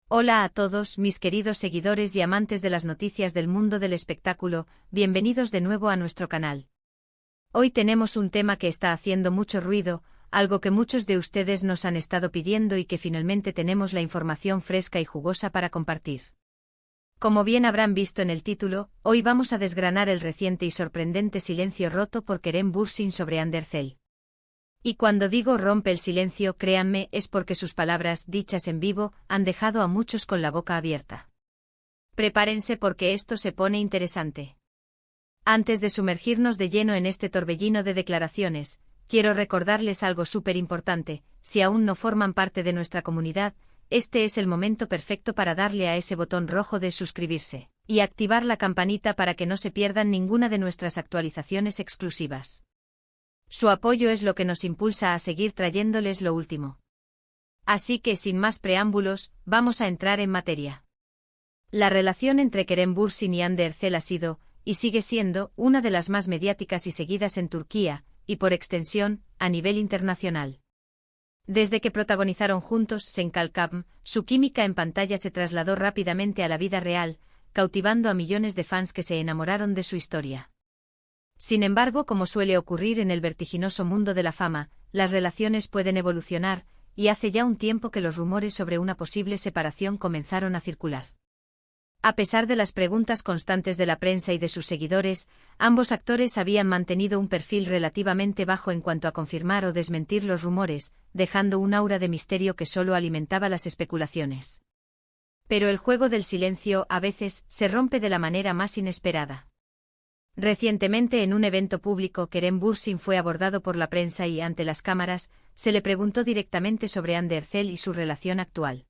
Hola a todos, mis queridos seguidores y amantes de las noticias del mundo del espectáculo, bienvenidos de nuevo a nuestro canal. Hoy tenemos un tema que está haciendo mucho ruido, algo que muchos de ustedes nos han estado pidiendo y que finalmente tenemos la información fresca y jugosa para compartir. Como bien habrán visto en el título, hoy vamos a desgranar el reciente y sorprendente silencio roto por Kerem Bürsin sobre Hande Erçel. Y cuando digo rompe el silencio, créanme, es porque sus palabras, dichas en vivo, han dejado a muchos con la boca abierta. Prepárense porque esto se pone interesante. Antes de sumergirnos de lleno en este torbellino de declaraciones, quiero recordarles algo súper importante: si aún no forman parte de nuestra comunidad, este es el momento perfecto para darle a ese botón rojo de suscribirse, y activar la campanita para que no se pierdan ninguna de nuestras actualizaciones exclusivas. Su apoyo es lo que nos impulsa a seguir trayéndoles lo último. Así que sin más preámbulos, vamos a entrar en materia. La relación entre Kerem Bürsin y Hande Erçel ha sido, y sigue siendo, una de las más mediáticas y seguidas en Turquía, y por extensión, a nivel internacional. Desde que protagonizaron juntos Sen Kalkam, su química en pantalla se trasladó rápidamente a la vida real, cautivando a millones de fans que se enamoraron de su historia. Sin embargo, como suele ocurrir en el vertiginoso mundo de la fama, las relaciones pueden evolucionar, y hace ya un tiempo que los rumores sobre una posible separación comenzaron a circular. A pesar de las preguntas constantes de la prensa y de sus seguidores, ambos actores habían mantenido un perfil relativamente bajo en cuanto a confirmar o desmentir los rumores, dejando un aura de misterio que solo alimentaba las especulaciones. Pero el juego del silencio, a veces, se rompe de la manera más inesperada. Recientemente en un evento público, Kerem Bürsin fue abordado por la prensa y, ante las cámaras, se le preguntó directamente sobre Hande Erçel y su relación actual.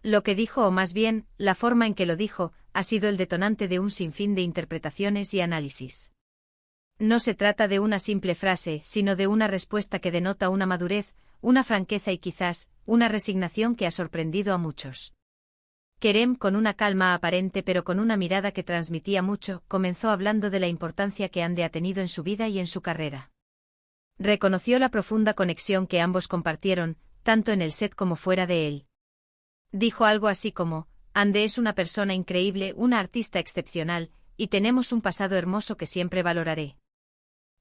Lo que dijo, o más bien, la forma en que lo dijo, ha sido el detonante de un sinfín de interpretaciones y análisis. No se trata de una simple frase, sino de una respuesta que denota una madurez, una franqueza y quizás, una resignación que ha sorprendido a muchos. Kerem, con una calma aparente pero con una mirada que transmitía mucho, comenzó hablando de la importancia que Hande ha tenido en su vida y en su carrera. Reconoció la profunda conexión que ambos compartieron, tanto en el set como fuera de él. Dijo algo así como: Hande es una persona increíble, una artista excepcional, y tenemos un pasado hermoso que siempre valoraré.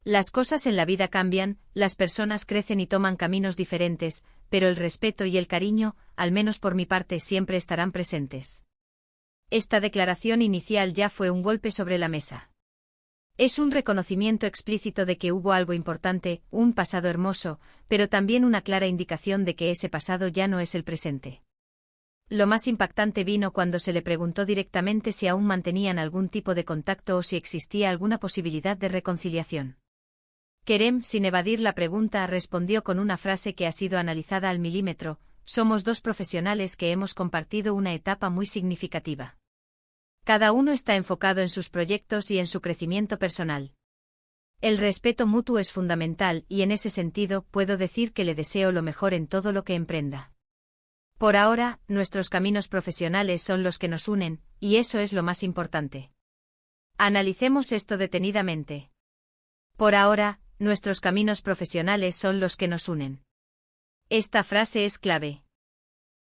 Las cosas en la vida cambian, las personas crecen y toman caminos diferentes, pero el respeto y el cariño, al menos por mi parte, siempre estarán presentes. Esta declaración inicial ya fue un golpe sobre la mesa. Es un reconocimiento explícito de que hubo algo importante, un pasado hermoso, pero también una clara indicación de que ese pasado ya no es el presente. Lo más impactante vino cuando se le preguntó directamente si aún mantenían algún tipo de contacto o si existía alguna posibilidad de reconciliación. Kerem, sin evadir la pregunta, respondió con una frase que ha sido analizada al milímetro: somos dos profesionales que hemos compartido una etapa muy significativa. Cada uno está enfocado en sus proyectos y en su crecimiento personal. El respeto mutuo es fundamental y en ese sentido puedo decir que le deseo lo mejor en todo lo que emprenda. Por ahora, nuestros caminos profesionales son los que nos unen, y eso es lo más importante. Analicemos esto detenidamente. Por ahora, nuestros caminos profesionales son los que nos unen. Esta frase es clave.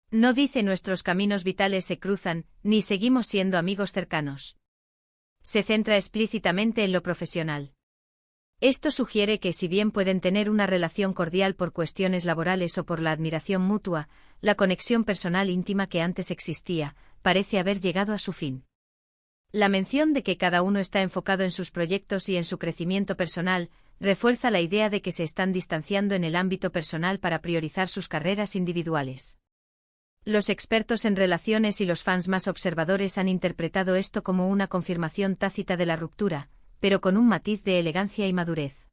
No dice nuestros caminos vitales se cruzan, ni seguimos siendo amigos cercanos. Se centra explícitamente en lo profesional. Esto sugiere que si bien pueden tener una relación cordial por cuestiones laborales o por la admiración mutua, la conexión personal íntima que antes existía, parece haber llegado a su fin. La mención de que cada uno está enfocado en sus proyectos y en su crecimiento personal, refuerza la idea de que se están distanciando en el ámbito personal para priorizar sus carreras individuales. Los expertos en relaciones y los fans más observadores han interpretado esto como una confirmación tácita de la ruptura, pero con un matiz de elegancia y madurez.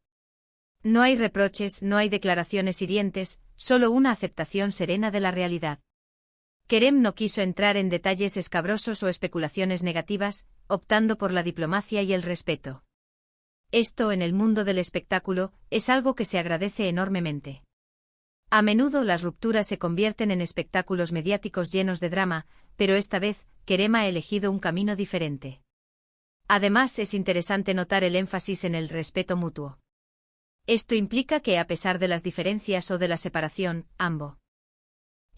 No hay reproches, no hay declaraciones hirientes, solo una aceptación serena de la realidad. Kerem no quiso entrar en detalles escabrosos o especulaciones negativas, optando por la diplomacia y el respeto. Esto, en el mundo del espectáculo, es algo que se agradece enormemente. A menudo las rupturas se convierten en espectáculos mediáticos llenos de drama, pero esta vez, Kerem ha elegido un camino diferente. Además, es interesante notar el énfasis en el respeto mutuo. Esto implica que, a pesar de las diferencias o de la separación, ambos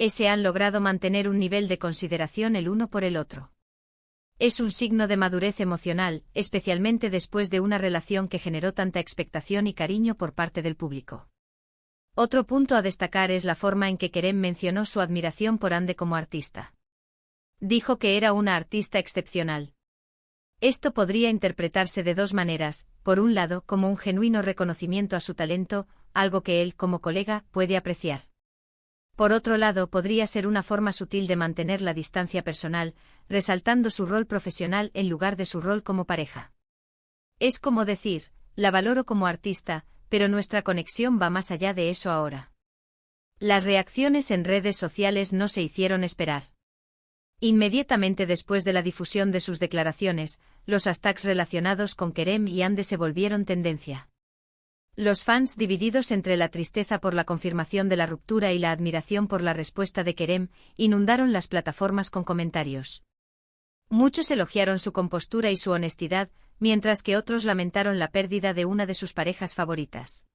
Se han logrado mantener un nivel de consideración el uno por el otro. Es un signo de madurez emocional, especialmente después de una relación que generó tanta expectación y cariño por parte del público. Otro punto a destacar es la forma en que Kerem mencionó su admiración por Hande como artista. Dijo que era una artista excepcional. Esto podría interpretarse de dos maneras: por un lado, como un genuino reconocimiento a su talento, algo que él, como colega, puede apreciar. Por otro lado, podría ser una forma sutil de mantener la distancia personal, resaltando su rol profesional en lugar de su rol como pareja. Es como decir, la valoro como artista, pero nuestra conexión va más allá de eso ahora. Las reacciones en redes sociales no se hicieron esperar. Inmediatamente después de la difusión de sus declaraciones, los hashtags relacionados con Kerem y Hande se volvieron tendencia. Los fans, divididos entre la tristeza por la confirmación de la ruptura y la admiración por la respuesta de Kerem, inundaron las plataformas con comentarios. Muchos elogiaron su compostura y su honestidad, mientras que otros lamentaron la pérdida de una de sus parejas favoritas.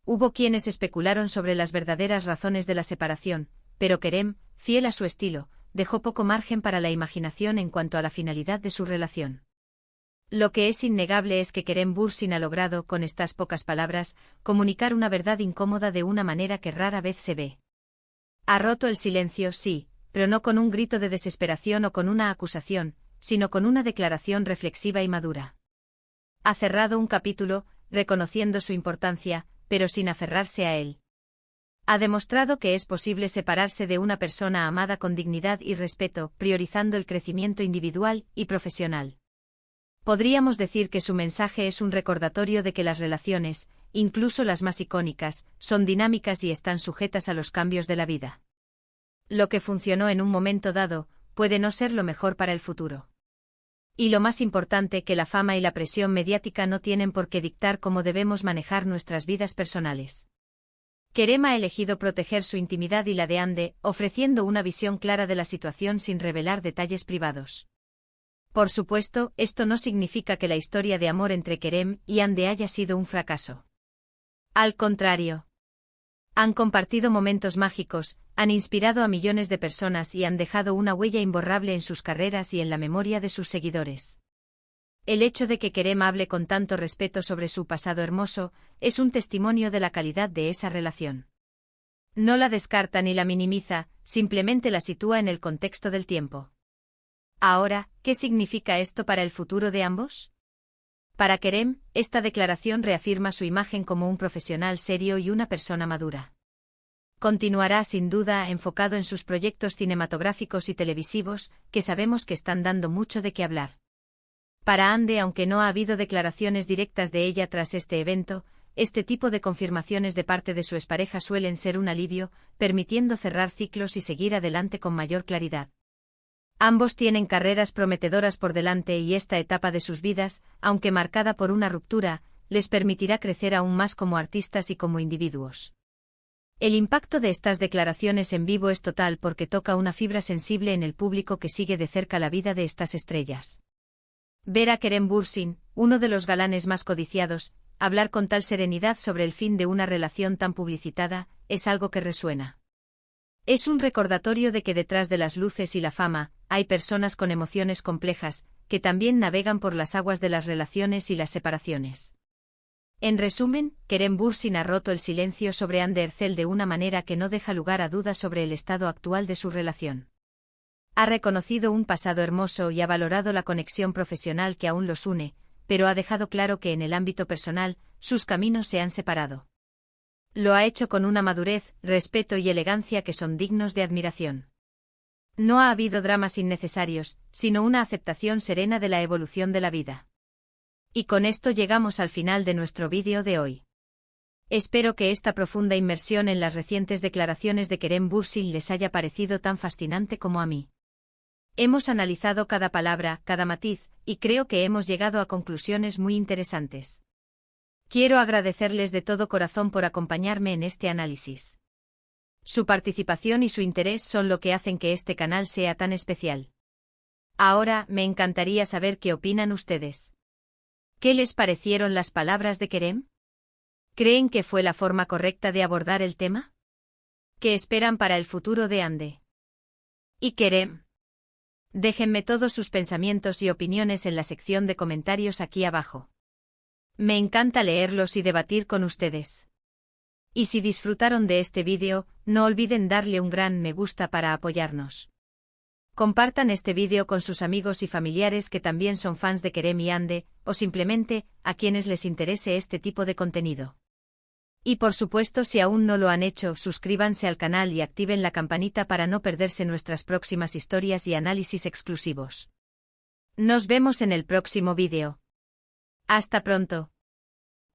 Hubo quienes especularon sobre las verdaderas razones de la separación, pero Kerem, fiel a su estilo, dejó poco margen para la imaginación en cuanto a la finalidad de su relación. Lo que es innegable es que Kerem Bürsin ha logrado, con estas pocas palabras, comunicar una verdad incómoda de una manera que rara vez se ve. Ha roto el silencio, sí, pero no con un grito de desesperación o con una acusación, sino con una declaración reflexiva y madura. Ha cerrado un capítulo, reconociendo su importancia, pero sin aferrarse a él. Ha demostrado que es posible separarse de una persona amada con dignidad y respeto, priorizando el crecimiento individual y profesional. Podríamos decir que su mensaje es un recordatorio de que las relaciones, incluso las más icónicas, son dinámicas y están sujetas a los cambios de la vida. Lo que funcionó en un momento dado, puede no ser lo mejor para el futuro. Y lo más importante, que la fama y la presión mediática no tienen por qué dictar cómo debemos manejar nuestras vidas personales. Kerem ha elegido proteger su intimidad y la de Hande, ofreciendo una visión clara de la situación sin revelar detalles privados. Por supuesto, esto no significa que la historia de amor entre Kerem y Hande haya sido un fracaso. Al contrario. Han compartido momentos mágicos, han inspirado a millones de personas y han dejado una huella imborrable en sus carreras y en la memoria de sus seguidores. El hecho de que Kerem hable con tanto respeto sobre su pasado hermoso, es un testimonio de la calidad de esa relación. No la descarta ni la minimiza, simplemente la sitúa en el contexto del tiempo. Ahora, ¿qué significa esto para el futuro de ambos? Para Kerem, esta declaración reafirma su imagen como un profesional serio y una persona madura. Continuará sin duda enfocado en sus proyectos cinematográficos y televisivos, que sabemos que están dando mucho de qué hablar. Para Hande, aunque no ha habido declaraciones directas de ella tras este evento, este tipo de confirmaciones de parte de su expareja suelen ser un alivio, permitiendo cerrar ciclos y seguir adelante con mayor claridad. Ambos tienen carreras prometedoras por delante y esta etapa de sus vidas, aunque marcada por una ruptura, les permitirá crecer aún más como artistas y como individuos. El impacto de estas declaraciones en vivo es total porque toca una fibra sensible en el público que sigue de cerca la vida de estas estrellas. Ver a Kerem Bürsin, uno de los galanes más codiciados, hablar con tal serenidad sobre el fin de una relación tan publicitada, es algo que resuena. Es un recordatorio de que detrás de las luces y la fama, hay personas con emociones complejas, que también navegan por las aguas de las relaciones y las separaciones. En resumen, Kerem Bürsin ha roto el silencio sobre Hande Erçel de una manera que no deja lugar a dudas sobre el estado actual de su relación. Ha reconocido un pasado hermoso y ha valorado la conexión profesional que aún los une, pero ha dejado claro que en el ámbito personal, sus caminos se han separado. Lo ha hecho con una madurez, respeto y elegancia que son dignos de admiración. No ha habido dramas innecesarios, sino una aceptación serena de la evolución de la vida. Y con esto llegamos al final de nuestro vídeo de hoy. Espero que esta profunda inmersión en las recientes declaraciones de Kerem Bürsin les haya parecido tan fascinante como a mí. Hemos analizado cada palabra, cada matiz, y creo que hemos llegado a conclusiones muy interesantes. Quiero agradecerles de todo corazón por acompañarme en este análisis. Su participación y su interés son lo que hacen que este canal sea tan especial. Ahora, me encantaría saber qué opinan ustedes. ¿Qué les parecieron las palabras de Kerem? ¿Creen que fue la forma correcta de abordar el tema? ¿Qué esperan para el futuro de Ande y Kerem? Déjenme todos sus pensamientos y opiniones en la sección de comentarios aquí abajo. Me encanta leerlos y debatir con ustedes. Y si disfrutaron de este vídeo, no olviden darle un gran me gusta para apoyarnos. Compartan este vídeo con sus amigos y familiares que también son fans de Kerem y Ande, o simplemente, a quienes les interese este tipo de contenido. Y por supuesto, si aún no lo han hecho, suscríbanse al canal y activen la campanita para no perderse nuestras próximas historias y análisis exclusivos. Nos vemos en el próximo vídeo. Hasta pronto.